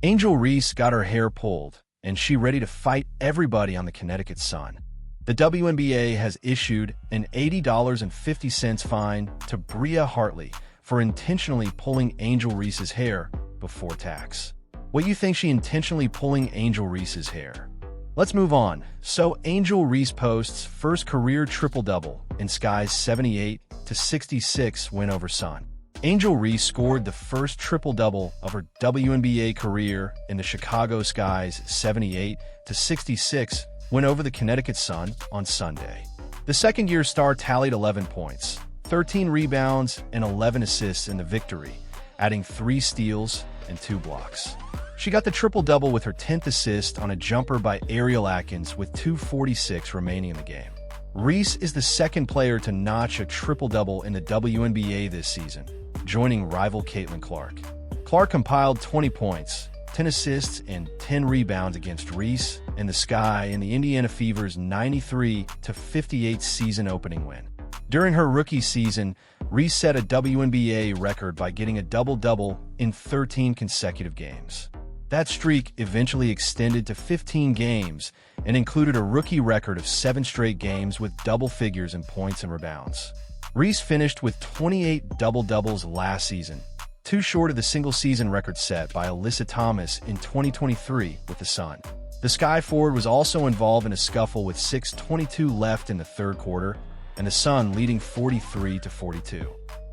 Angel Reese got her hair pulled, and she ready to fight everybody on the Connecticut Sun. The WNBA has issued an $80.50 fine to Bria Hartley for intentionally pulling Angel Reese's hair before tax. What you think she intentionally pulling Angel Reese's hair? Let's move on. So Angel Reese posts first career triple-double in Sky's 78-66 win over Sun. Angel Reese scored the first triple-double of her WNBA career in the Chicago Sky's 78-66 win over the Connecticut Sun on Sunday. The second-year star tallied 11 points, 13 rebounds, and 11 assists in the victory, adding 3 steals and 2 blocks. She got the triple-double with her 10th assist on a jumper by Ariel Atkins with 2:46 remaining in the game. Reese is the second player to notch a triple-double in the WNBA this season, joining rival Caitlin Clark. Clark compiled 20 points, 10 assists, and 10 rebounds against Reese and the Sky in the Indiana Fever's 93-58 season opening win. During her rookie season, Reese set a WNBA record by getting a double-double in 13 consecutive games. That streak eventually extended to 15 games and included a rookie record of 7 straight games with double figures in points and rebounds. Reese finished with 28 double-doubles last season, 2 short of the single-season record set by Alyssa Thomas in 2023 with the Sun. The Sky forward was also involved in a scuffle with 6:22 left in the third quarter, and the Sun leading 43-42.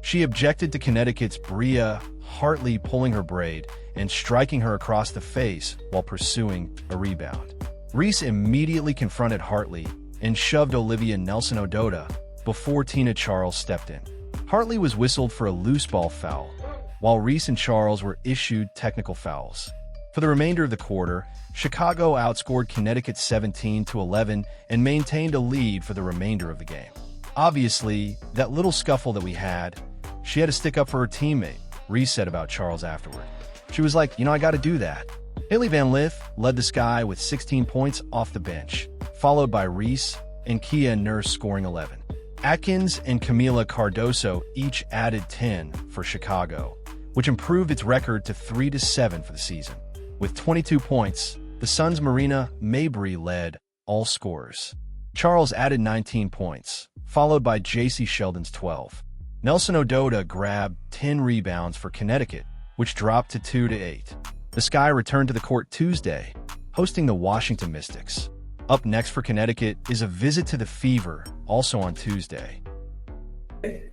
She objected to Connecticut's Bria Hartley pulling her braid and striking her across the face while pursuing a rebound. Reese immediately confronted Hartley and shoved Olivia Nelson-Ododa before Tina Charles stepped in. Hartley was whistled for a loose ball foul, while Reese and Charles were issued technical fouls. For the remainder of the quarter, Chicago outscored Connecticut 17-11 and maintained a lead for the remainder of the game. Obviously, that little scuffle that we had, she had to stick up for her teammate, Reese said about Charles afterward. She was like, I got to do that. Haley Van Lith led the Sky with 16 points off the bench, followed by Reese and Kia Nurse scoring 11. Atkins and Camila Cardoso each added 10 for Chicago, which improved its record to 3-7 for the season. With 22 points, the Suns' Marina Mabry led all scorers. Charles added 19 points, followed by J.C. Sheldon's 12. Nelson-Ododa grabbed 10 rebounds for Connecticut, which dropped to 2-8. The Sky returned to the court Tuesday, hosting the Washington Mystics. Up next for Connecticut is a visit to the Fever, also on Tuesday.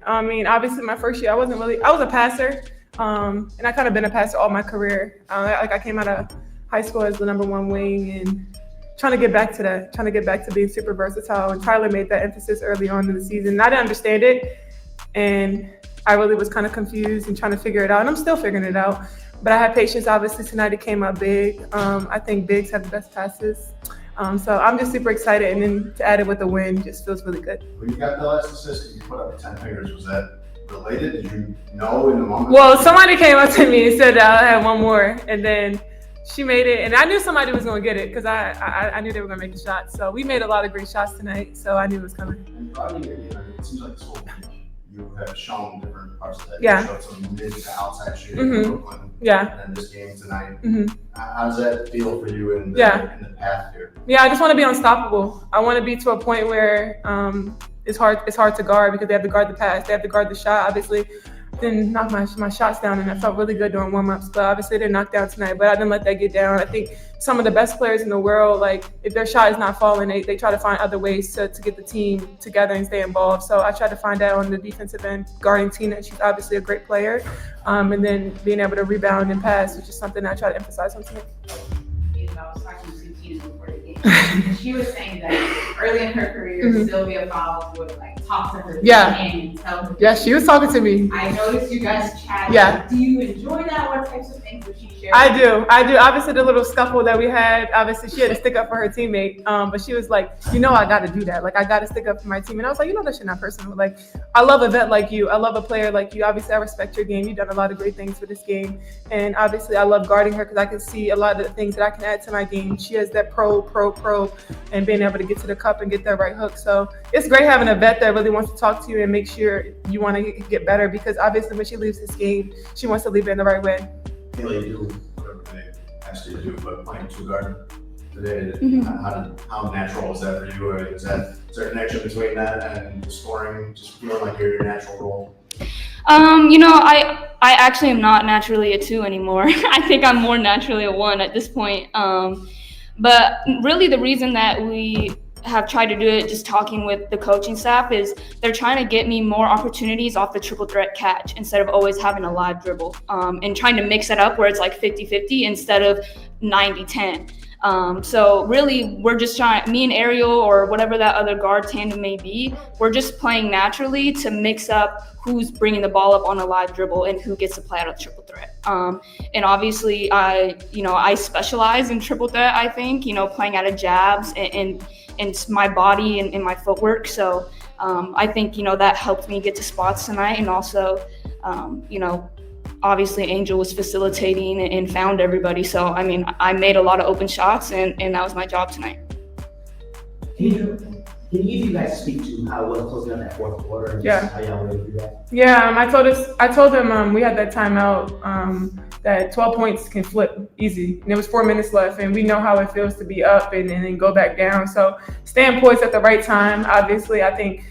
Obviously my first year, I was a passer, and I kind of been a passer all my career. I came out of high school as the #1 wing and trying to get back to that, trying to get back to being super versatile. And Tyler made that emphasis early on in the season. I didn't understand it, and I really was kind of confused and trying to figure it out, and I'm still figuring it out. But I had patience. Obviously tonight it came out big. I think bigs have the best passes. So I'm just super excited, and then to add it with the win just feels really good. When you got the last assist, you put up 10 fingers. Was that related? Did you know in the moment? Well, somebody came up to me and said I had one more, and then she made it, and I knew somebody was going to get it because I knew they were going to make the shot. So we made a lot of great shots tonight, so I knew it was coming. And probably, it seems like this whole week you have shown different parts of that. Yeah. You showed some mid to outside shooting in Brooklyn. Yeah. And then this game tonight. How does that feel for you in the path here? Yeah, I just want to be unstoppable. I want to be to a point where it's hard to guard because they have to guard the pass, they have to guard the shot. Obviously, didn't knock my shots down, and I felt really good during warm-ups. But obviously, I didn't knock down tonight. But I didn't let that get down. I think some of the best players in the world, like if their shot is not falling, they try to find other ways to get the team together and stay involved. So I tried to find that on the defensive end, guarding Tina. She's obviously a great player, and then being able to rebound and pass, which is something I try to emphasize on tonight. I was talking to Tina before the game. She was saying that early in her career, Sylvia Fowles would talk to her and tell her. Yeah, she was talking to me. I noticed you guys chatting. Yeah. Do you enjoy that? What types of things would she share? I do. Obviously, the little scuffle that we had, obviously, she had to stick up for her teammate. But she was like, I got to do that. I got to stick up for my team. And I was like, that shit not personal. I love a vet like you. I love a player like you. Obviously, I respect your game. You've done a lot of great things for this game. And obviously, I love guarding her because I can see a lot of the things that I can add to my game. She has that pro, and being able to get to the cup and get that right hook. So it's great having a vet that really wants to talk to you and make sure you want to get better, because obviously when she leaves this game, she wants to leave it in the right way. Haley, you do whatever they asked you to do, but playing two guard today, Mm-hmm. how natural was that for you? Or is there a connection between that and the scoring, just feeling like your natural role? I actually am not naturally a 2 anymore. I think I'm more naturally a 1 at this point. But really the reason that we have tried to do it, just talking with the coaching staff, is they're trying to get me more opportunities off the triple threat catch instead of always having a live dribble, and trying to mix it up where it's like 50-50 instead of 90-10. So really, we're just trying, me and Ariel or whatever that other guard tandem may be, we're just playing naturally to mix up who's bringing the ball up on a live dribble and who gets to play out of triple threat. And obviously, I specialize in triple threat, I think, playing out of jabs and my body and my footwork. So I think, that helped me get to spots tonight. And also, obviously Angel was facilitating and found everybody. So, I made a lot of open shots and that was my job tonight. Angel, can each of you guys speak to how it was closing out that fourth quarter and Yeah. how y'all were able to do that? Yeah, I told them we had that timeout that 12 points can flip easy. And there was 4 minutes left, and we know how it feels to be up and then go back down. So staying poised at the right time. Obviously, I think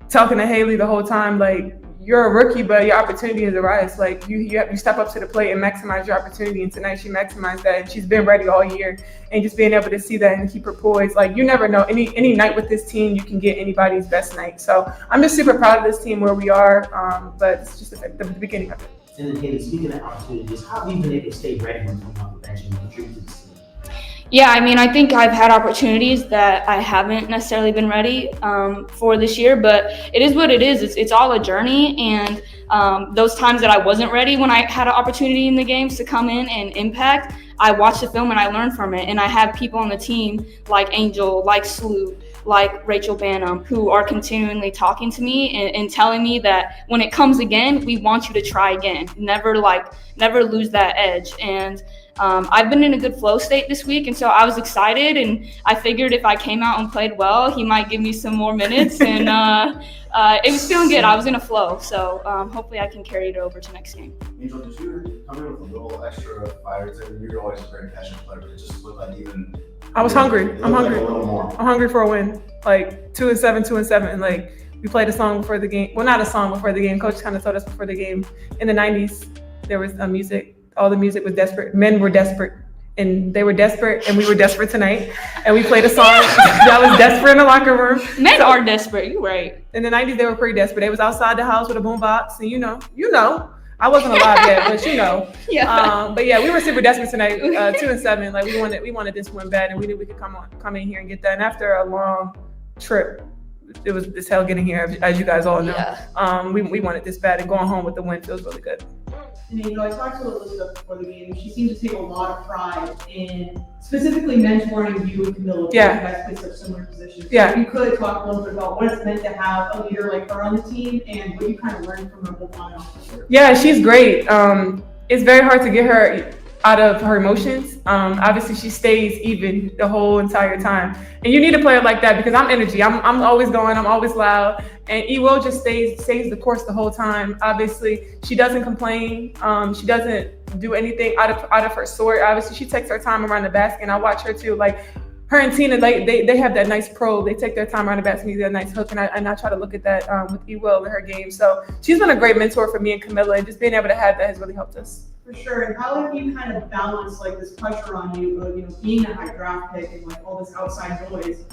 talking to Haley the whole time, like, you're a rookie, but your opportunity has arisen. Like you step up to the plate and maximize your opportunity. And tonight she maximized that, and she's been ready all year. And just being able to see that and keep her poised, like, you never know. Any night with this team, you can get anybody's best night. So I'm just super proud of this team where we are. But it's just the beginning of it. And then Haley, speaking of opportunities, how have you been able to stay ready when coming off the bench and contribute to the team? Yeah, I think I've had opportunities that I haven't necessarily been ready for this year, but it is what it is. It's all a journey, and those times that I wasn't ready when I had an opportunity in the games to come in and impact, I watched the film and I learned from it. And I have people on the team like Angel, like Sloot, like Rachel Banham, who are continually talking to me and telling me that when it comes again, we want you to try again. Never lose that edge. And I've been in a good flow state this week, and so I was excited, and I figured if I came out and played well, he might give me some more minutes, and it was feeling good. I was in a flow, so hopefully I can carry it over to next game. Angel, did you come in with a little extra fire today? You're always a very passionate player, but it just looked like even... I was hungry. I'm hungry. Like a little more. I'm hungry for a win. Like 2-7. Like, we played a song before the game. Well, not a song before the game. Coach kind of told us before the game. In the 90s, there was music. All the music was desperate. Men were desperate, and they were desperate, and we were desperate tonight. And we played a song that was desperate in the locker room. Men are desperate. You're right. In the 90s, they were pretty desperate. They was outside the house with a boombox, and you know. I wasn't alive yet, but Yeah. But yeah, we were super desperate tonight. 2-7. Like, we wanted this win bad, and we knew we could come in here and get that. And after a long trip, it was this hell getting here, as you guys all know. Yeah. We wanted this bad, and going home with the win feels really good. And I talked to Elizabeth before the game. She seemed to take a lot of pride in specifically mentoring you and Camilla. Yeah. You guys play such similar positions. So Yeah. if you could talk a little bit about what it's meant to have a leader like her on the team and what you kind of learned from her both on and off the court. Yeah, she's great. It's very hard to get her out of her emotions. Obviously, she stays even the whole entire time. And you need a player like that because I'm energy. I'm always going. I'm always loud. And Ewell just stays the course the whole time. Obviously, she doesn't complain. She doesn't do anything out of her sort. Obviously, she takes her time around the basket, and I watch her too. Like, her and Tina, they have that nice probe. They take their time around the basket and get that nice hook, and I try to look at that with Ewell in her game. So she's been a great mentor for me and Camilla, and just being able to have that has really helped us. For sure. And how have you kind of balanced like this pressure on you of, being a high draft pick and like all this outside noise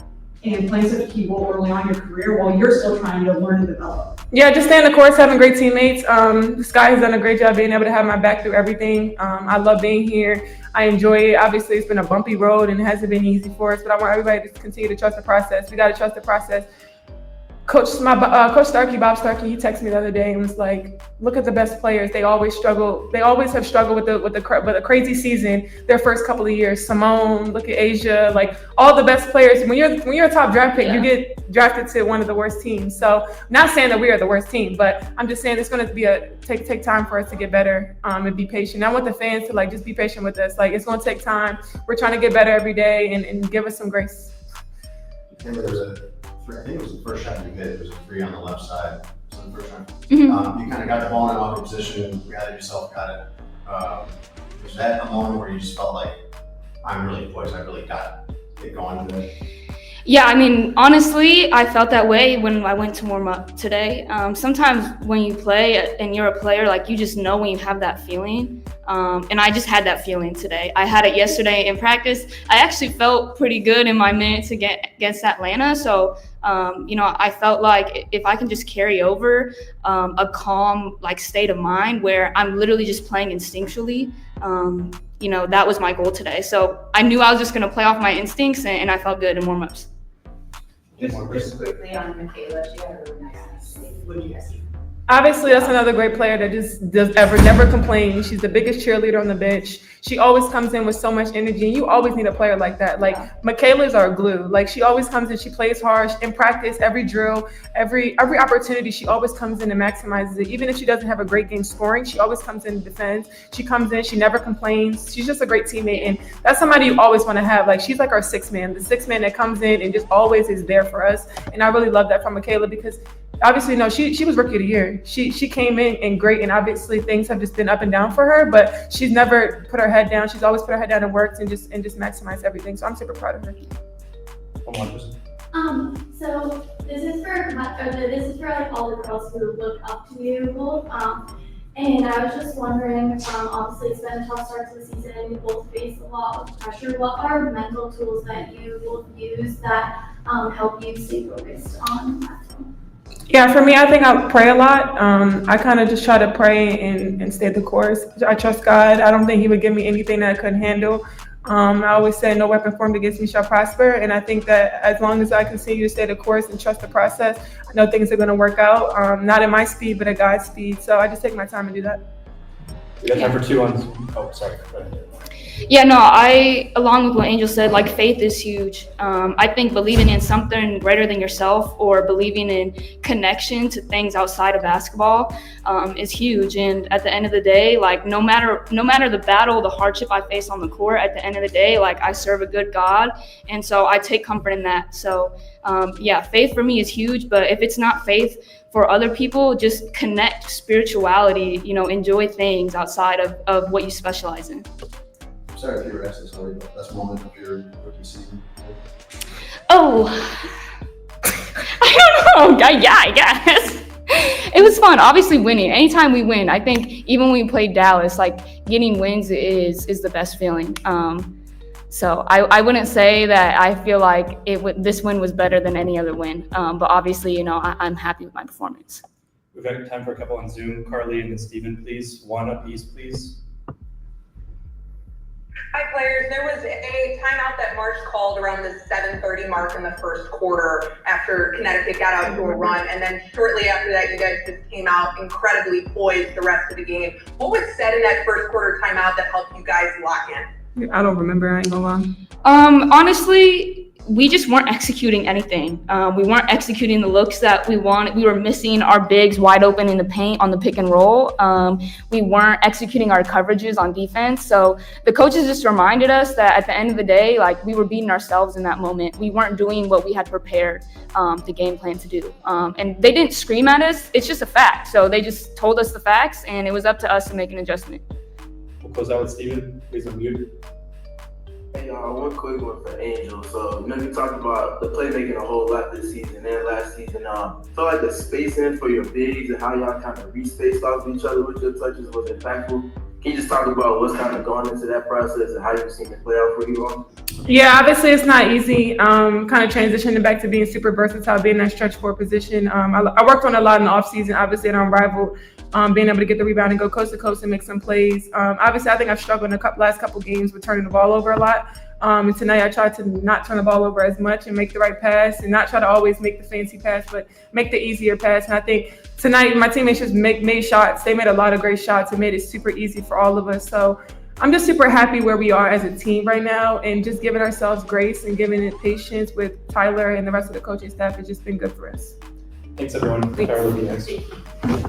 and playing such a key role early on in your career while you're still trying to learn and develop? Yeah, just staying the course, having great teammates. This guy has done a great job being able to have my back through everything. I love being here. I enjoy it. Obviously, it's been a bumpy road and it hasn't been easy for us, but I want everybody to continue to trust the process. We got to trust the process. Coach Starkey, Bob Starkey, he texted me the other day and was like, "Look at the best players. They always struggle. They always have struggled with a crazy season. Their first couple of years. Simone, look at Asia. Like all the best players. When you're a top draft pick, you get drafted to one of the worst teams. So, not saying that we are the worst team, but I'm just saying it's going to be take time for us to get better and be patient. I want the fans to like just be patient with us. Like it's going to take time. We're trying to get better every day and give us some grace." I think it was the first shot you hit. It was a three on the left side. So the first time. Mm-hmm. You kind of got the ball in an awkward position, gathered yourself, got it. Was that a moment where you just felt like I'm really poised, I really got it going today? Yeah, I mean, honestly, I felt that way when I went to warm up today. Sometimes when you play and you're a player, like you just know when you have that feeling. And I just had that feeling today. I had it yesterday in practice. I actually felt pretty good in my minutes against Atlanta. So, I felt like if I can just carry over a calm like state of mind where I'm literally just playing instinctually, that was my goal today. So I knew I was just going to play off my instincts, and I felt good in warm-ups. Just quickly on Michaela, she had a really nice night. What do you guys see? Obviously, that's another great player that just never complains. She's the biggest cheerleader on the bench. She always comes in with so much energy, and you always need a player like that. Like, Michaela's our glue. Like, she always comes in, she plays hard in practice, every drill, every opportunity. She always comes in and maximizes it. Even if she doesn't have a great game scoring, she always comes in and defends. She comes in, she never complains. She's just a great teammate, and that's somebody you always want to have. Like, she's like our sixth man, the sixth man that comes in and just always is there for us. And I really love that from Michaela because obviously, no, she was rookie of the year. She came in and great, and obviously things have just been up and down for her, but she's never put her head down. She's always put her head down and worked and just maximized everything. So I'm super proud of her. So this is for like all the girls who look up to you both. And I was just wondering, obviously it's been a tough start to the season. You both faced a lot of pressure. What are mental tools that you both use that help you stay focused on that? Yeah, for me, I think I pray a lot. I kind of just try to pray and stay the course. I trust God. I don't think He would give me anything that I couldn't handle. I always say no weapon formed against me shall prosper. And I think that as long as I continue to stay the course and trust the process, I know things are going to work out. Not at my speed, but at God's speed. So I just take my time and do that. We got time for 2 on. Oh, sorry. Go ahead. Yeah, no, along with what Angel said, like faith is huge. I think believing in something greater than yourself or believing in connection to things outside of basketball is huge. And at the end of the day, like no matter the battle, the hardship I face on the court, at the end of the day, like I serve a good God. And so I take comfort in that. So faith for me is huge. But if it's not faith for other people, just connect spirituality, enjoy things outside of what you specialize in. Sorry if you were asked this already, but best moment of your rookie season? Oh, I don't know. Yeah, I guess. It was fun. Obviously winning. Anytime we win, I think even when we played Dallas, like getting wins is the best feeling. So I wouldn't say that I feel like this win was better than any other win. But obviously, I'm happy with my performance. We've got time for a couple on Zoom. Carly and then Steven, please. One apiece, please. Hi, players. There was a timeout that March called around the 7:30 mark in the first quarter after Connecticut got out to a run. And then shortly after that, you guys just came out incredibly poised the rest of the game. What was said in that first quarter timeout that helped you guys lock in? I don't remember. I ain't gonna lie. Honestly, we just weren't executing anything. We weren't executing the looks that we wanted. We were missing our bigs wide open in the paint on the pick and roll. We weren't executing our coverages on defense. So the coaches just reminded us that at the end of the day, like we were beating ourselves in that moment. We weren't doing what we had prepared the game plan to do. And they didn't scream at us. It's just a fact. So they just told us the facts, and it was up to us to make an adjustment. We'll close out with Steven. Please unmute. Hey y'all, one quick one for Angel. So, you talked about the playmaking a whole lot this season and last season. Felt like the spacing for your bigs and how y'all kind of re-spaced off each other with your touches was impactful. Can you just talk about what's kind of gone into that process and how you've seen it play out for you all? Yeah, obviously it's not easy. Kind of transitioning back to being super versatile, being in that stretch forward position. I worked on a lot in the offseason, obviously, and on Rival, being able to get the rebound and go coast to coast and make some plays. Obviously, I think I've struggled in the last couple games with turning the ball over a lot. And tonight I tried to not turn the ball over as much and make the right pass and not try to always make the fancy pass, but make the easier pass. And I think tonight my teammates just made shots. They made a lot of great shots and made it super easy for all of us. So I'm just super happy where we are as a team right now, and just giving ourselves grace and giving it patience with Tyler and the rest of the coaching staff has just been good for us. Thanks, everyone. Thanks. Tyler will be next.